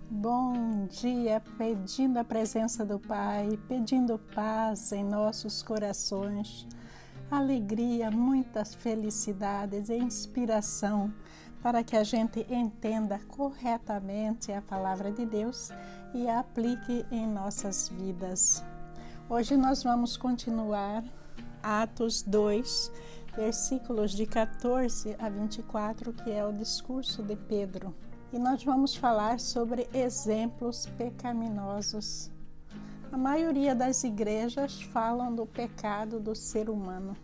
Bom dia, pedindo a presença do Pai, pedindo paz em nossos corações, alegria, muitas felicidades e inspiração para que a gente entenda corretamente a palavra de Deus e a aplique em nossas vidas. Hoje nós vamos continuar Atos 2, versículos de 14 a 24, que é o discurso de Pedro. E nós vamos falar sobre exemplos pecaminosos. A maioria das igrejas falam do pecado do ser humano,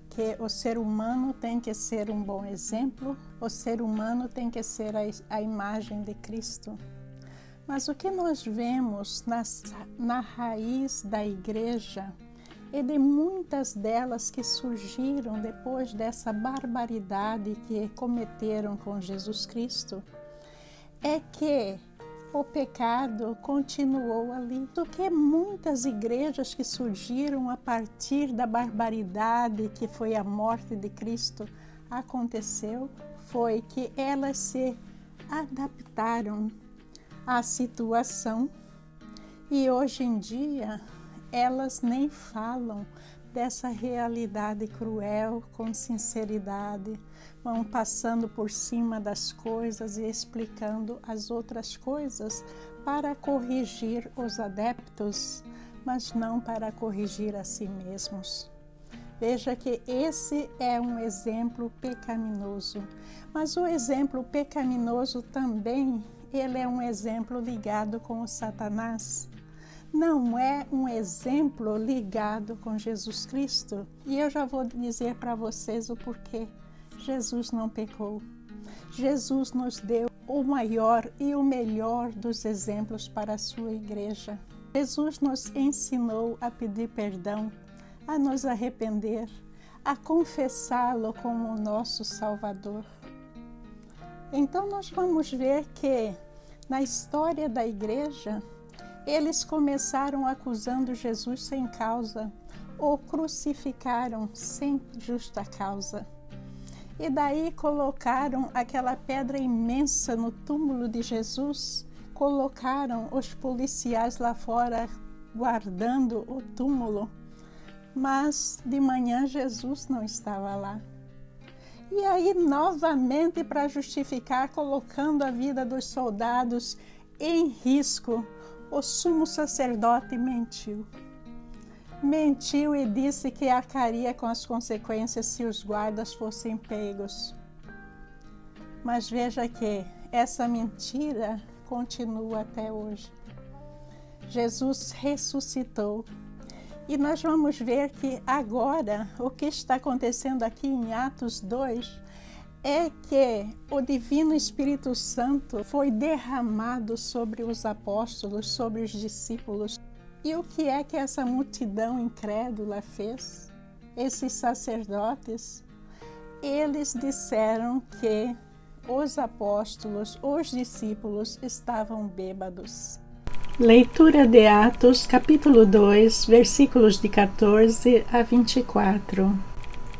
que o ser humano tem que ser um bom exemplo, o ser humano tem que ser a imagem de Cristo. Mas o que nós vemos na raiz da igreja e de muitas delas que surgiram depois dessa barbaridade que cometeram com Jesus Cristo, é que o pecado continuou ali. Do que muitas igrejas que surgiram a partir da barbaridade que foi a morte de Cristo aconteceu, foi que elas se adaptaram à situação e hoje em dia elas nem falam dessa realidade cruel com sinceridade, vão passando por cima das coisas e explicando as outras coisas para corrigir os adeptos, mas não para corrigir a si mesmos. Veja que esse é um exemplo pecaminoso, mas o exemplo pecaminoso também, ele é um exemplo ligado com o Satanás. Não é um exemplo ligado com Jesus Cristo. E eu já vou dizer para vocês o porquê. Jesus não pecou. Jesus nos deu o maior e o melhor dos exemplos para a sua igreja. Jesus nos ensinou a pedir perdão, a nos arrepender, a confessá-lo como o nosso Salvador. Então nós vamos ver que na história da igreja, eles começaram acusando Jesus sem causa, o crucificaram sem justa causa. E daí colocaram aquela pedra imensa no túmulo de Jesus, colocaram os policiais lá fora guardando o túmulo, mas de manhã Jesus não estava lá. E aí, novamente, para justificar, colocando a vida dos soldados em risco, o sumo sacerdote mentiu. Mentiu e disse que arcaria com as consequências se os guardas fossem pegos. Mas veja que essa mentira continua até hoje. Jesus ressuscitou. E nós vamos ver que agora, o que está acontecendo aqui em Atos 2, é que o Divino Espírito Santo foi derramado sobre os apóstolos, sobre os discípulos. E o que é que essa multidão incrédula fez? Esses sacerdotes, eles disseram que os apóstolos, os discípulos estavam bêbados. Leitura de Atos, capítulo 2, versículos de 14 a 24.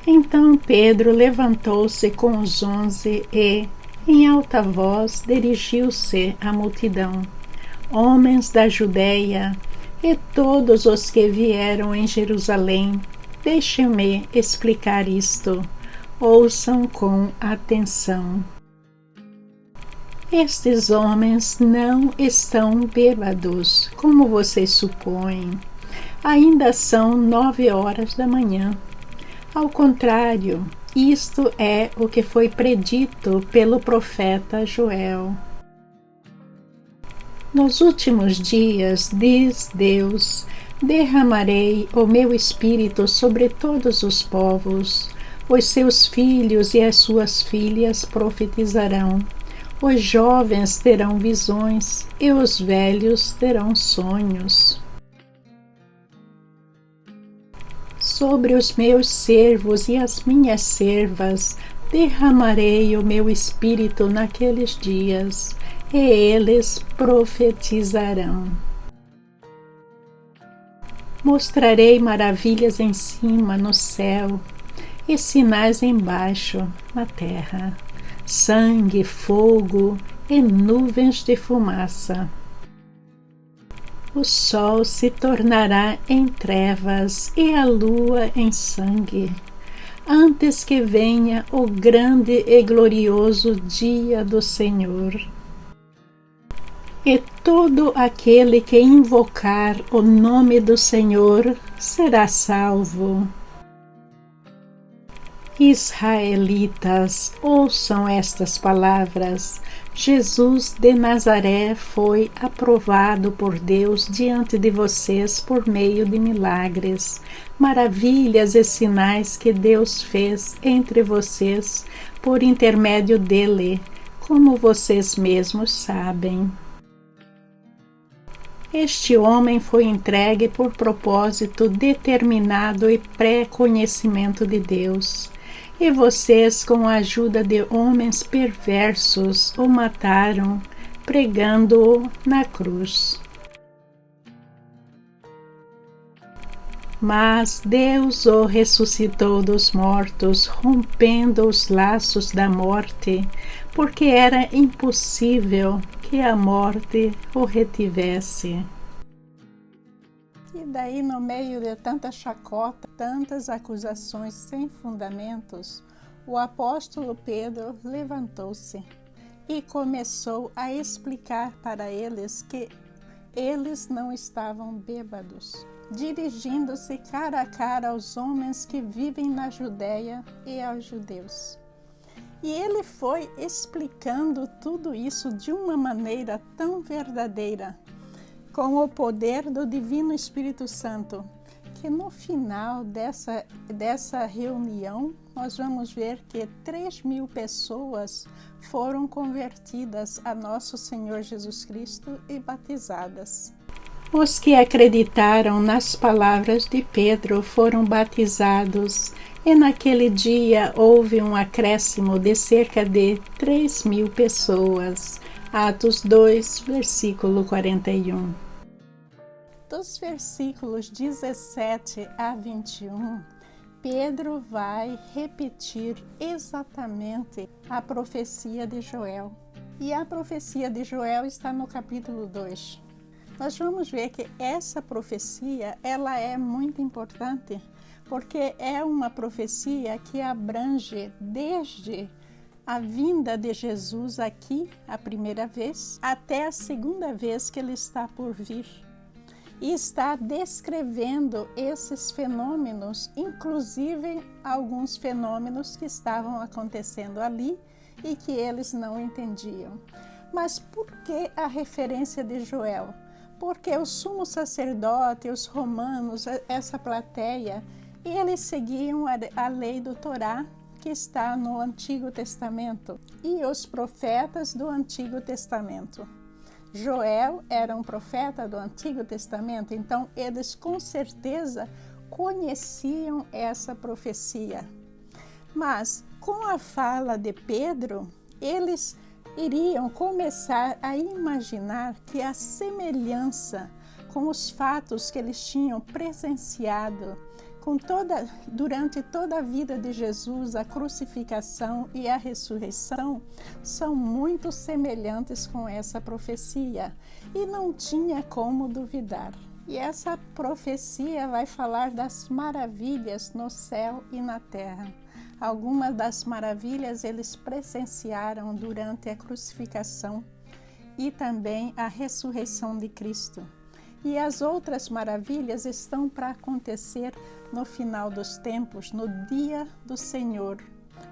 Então Pedro levantou-se com os 11 e, em alta voz, dirigiu-se à multidão. Homens da Judeia e todos os que vieram em Jerusalém, deixem-me explicar isto. Ouçam com atenção. Estes homens não estão bêbados, como vocês supõem. Ainda são 9 horas da manhã. Ao contrário, isto é o que foi predito pelo profeta Joel. Nos últimos dias, diz Deus, derramarei o meu espírito sobre todos os povos. Os seus filhos e as suas filhas profetizarão. Os jovens terão visões e os velhos terão sonhos. Sobre os meus servos e as minhas servas derramarei o meu espírito naqueles dias, e eles profetizarão. Mostrarei maravilhas em cima, no céu, e sinais embaixo, na terra: sangue, fogo e nuvens de fumaça. O sol se tornará em trevas e a lua em sangue, antes que venha o grande e glorioso dia do Senhor. E todo aquele que invocar o nome do Senhor será salvo. Israelitas, ouçam estas palavras. Jesus de Nazaré foi aprovado por Deus diante de vocês por meio de milagres, maravilhas e sinais que Deus fez entre vocês por intermédio dele, como vocês mesmos sabem. Este homem foi entregue por propósito determinado e pré-conhecimento de Deus. E vocês, com a ajuda de homens perversos, o mataram, pregando-o na cruz. Mas Deus o ressuscitou dos mortos, rompendo os laços da morte, porque era impossível que a morte o retivesse. E daí, no meio de tanta chacota, tantas acusações sem fundamentos, o apóstolo Pedro levantou-se e começou a explicar para eles que eles não estavam bêbados, dirigindo-se cara a cara aos homens que vivem na Judéia e aos judeus. E ele foi explicando tudo isso de uma maneira tão verdadeira, com o poder do Divino Espírito Santo, que no final dessa reunião, nós vamos ver que 3.000 pessoas foram convertidas a nosso Senhor Jesus Cristo e batizadas. Os que acreditaram nas palavras de Pedro foram batizados, e naquele dia houve um acréscimo de cerca de 3.000 pessoas. Atos 2, versículo 41. Dos versículos 17 a 21, Pedro vai repetir exatamente a profecia de Joel. E a profecia de Joel está no capítulo 2. Nós vamos ver que essa profecia, ela é muito importante, porque é uma profecia que abrange desde a vinda de Jesus aqui, a primeira vez, até a segunda vez que ele está por vir. E está descrevendo esses fenômenos, inclusive alguns fenômenos que estavam acontecendo ali e que eles não entendiam. Mas por que a referência de Joel? Porque o sumo sacerdote, os romanos, essa plateia, eles seguiam a lei do Torá, que está no Antigo Testamento, e os profetas do Antigo Testamento. Joel era um profeta do Antigo Testamento, então eles com certeza conheciam essa profecia. Mas com a fala de Pedro, eles iriam começar a imaginar que a semelhança com os fatos que eles tinham presenciado durante toda a vida de Jesus, a crucificação e a ressurreição, são muito semelhantes com essa profecia e não tinha como duvidar. E essa profecia vai falar das maravilhas no céu e na terra. Algumas das maravilhas eles presenciaram durante a crucificação e também a ressurreição de Cristo. E as outras maravilhas estão para acontecer no final dos tempos, no dia do Senhor.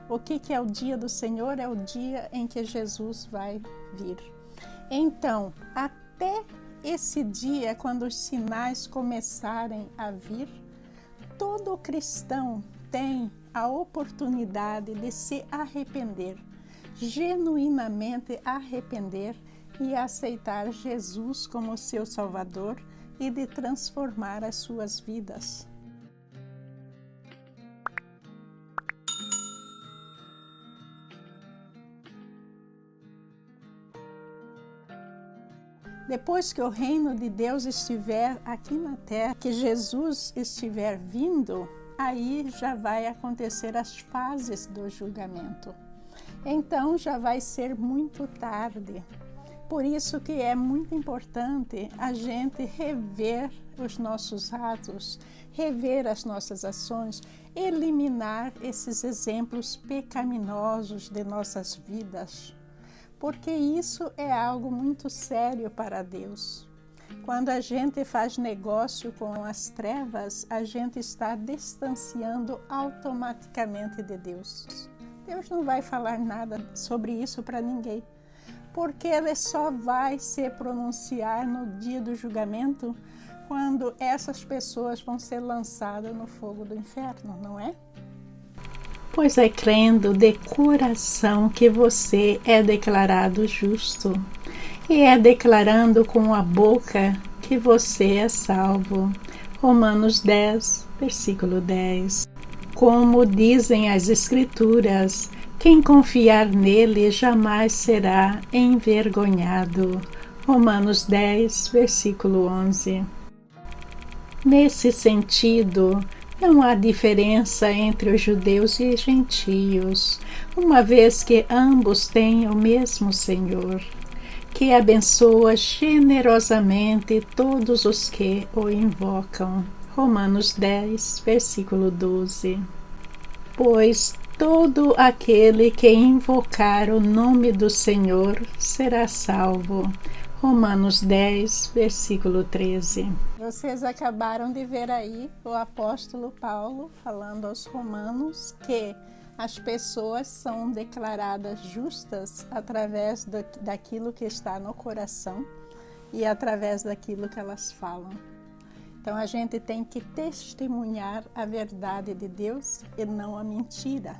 O que é o dia do Senhor? É o dia em que Jesus vai vir. Então, até esse dia, quando os sinais começarem a vir, todo cristão tem a oportunidade de se arrepender, genuinamente arrepender e aceitar Jesus como seu Salvador e de transformar as suas vidas. Depois que o reino de Deus estiver aqui na terra, que Jesus estiver vindo, aí já vai acontecer as fases do julgamento. então já vai ser muito tarde. Por isso que é muito importante a gente rever os nossos atos, rever as nossas ações, eliminar esses exemplos pecaminosos de nossas vidas, porque isso é algo muito sério para Deus. Quando a gente faz negócio com as trevas, a gente está distanciando automaticamente de Deus. Deus não vai falar nada sobre isso para ninguém, porque Ele só vai se pronunciar no dia do julgamento, quando essas pessoas vão ser lançadas no fogo do inferno, não é? Pois é crendo de coração que você é declarado justo, e é declarando com a boca que você é salvo. Romanos 10, versículo 10. Como dizem as Escrituras, quem confiar nele jamais será envergonhado. Romanos 10, versículo 11. Nesse sentido, não há diferença entre os judeus e os gentios, uma vez que ambos têm o mesmo Senhor, que abençoa generosamente todos os que o invocam. Romanos 10, versículo 12. Pois todo aquele que invocar o nome do Senhor será salvo. Romanos 10, versículo 13. Vocês acabaram de ver aí o apóstolo Paulo falando aos romanos que as pessoas são declaradas justas através daquilo que está no coração e através daquilo que elas falam. Então a gente tem que testemunhar a verdade de Deus e não a mentira.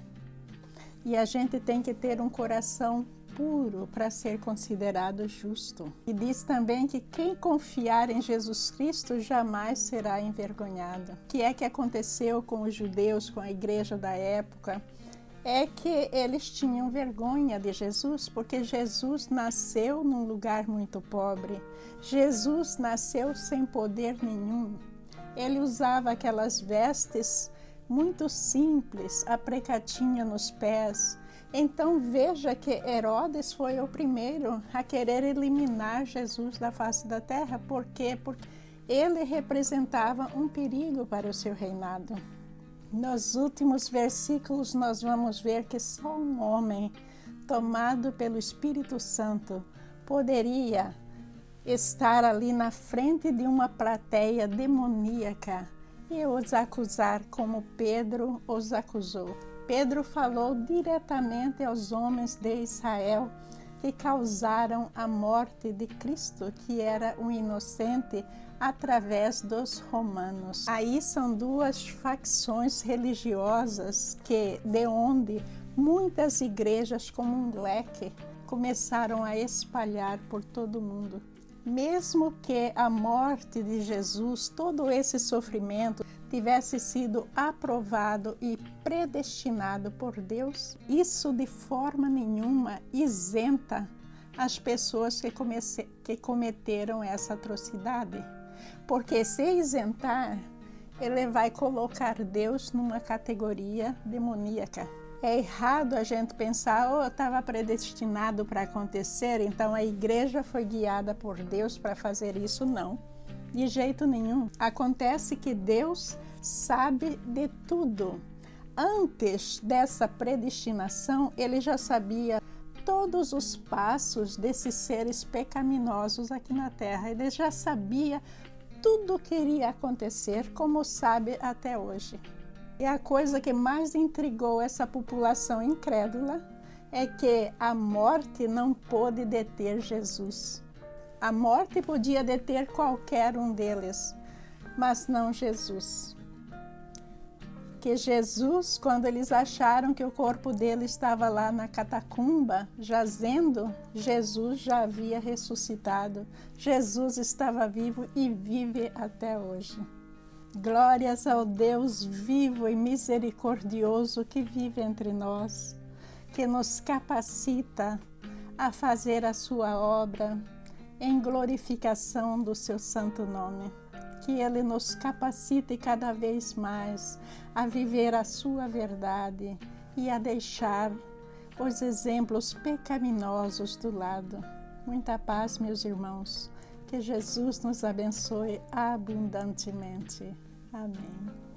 E a gente tem que ter um coração puro para ser considerado justo. E diz também que quem confiar em Jesus Cristo jamais será envergonhado. O que é que aconteceu com os judeus, com a igreja da época? É que eles tinham vergonha de Jesus, porque Jesus nasceu num lugar muito pobre. Jesus nasceu sem poder nenhum. Ele usava aquelas vestes muito simples, a precatinha nos pés. Então veja que Herodes foi o primeiro a querer eliminar Jesus da face da terra. Por quê? Porque ele representava um perigo para o seu reinado. Nos últimos versículos nós vamos ver que só um homem tomado pelo Espírito Santo poderia estar ali na frente de uma plateia demoníaca e os acusar como Pedro os acusou. Pedro falou diretamente aos homens de Israel que causaram a morte de Cristo, que era um inocente, através dos romanos. Aí são duas facções religiosas de onde muitas igrejas, como um leque, começaram a espalhar por todo o mundo. Mesmo que a morte de Jesus, todo esse sofrimento, tivesse sido aprovado e predestinado por Deus, isso de forma nenhuma isenta as pessoas que cometeram essa atrocidade. Porque se isentar, ele vai colocar Deus numa categoria demoníaca. É errado a gente pensar, estava predestinado para acontecer, então a igreja foi guiada por Deus para fazer isso. Não, de jeito nenhum. Acontece que Deus sabe de tudo. Antes dessa predestinação, ele já sabia todos os passos desses seres pecaminosos aqui na terra. Ele já sabia tudo o que iria acontecer, como sabe até hoje. E a coisa que mais intrigou essa população incrédula é que a morte não pôde deter Jesus. A morte podia deter qualquer um deles, mas não Jesus. Que Jesus, quando eles acharam que o corpo dele estava lá na catacumba, jazendo, Jesus já havia ressuscitado. Jesus estava vivo e vive até hoje. Glórias ao Deus vivo e misericordioso que vive entre nós, que nos capacita a fazer a sua obra em glorificação do seu santo nome. Que Ele nos capacite cada vez mais a viver a sua verdade e a deixar os exemplos pecaminosos do lado. Muita paz, meus irmãos. Que Jesus nos abençoe abundantemente. Amém.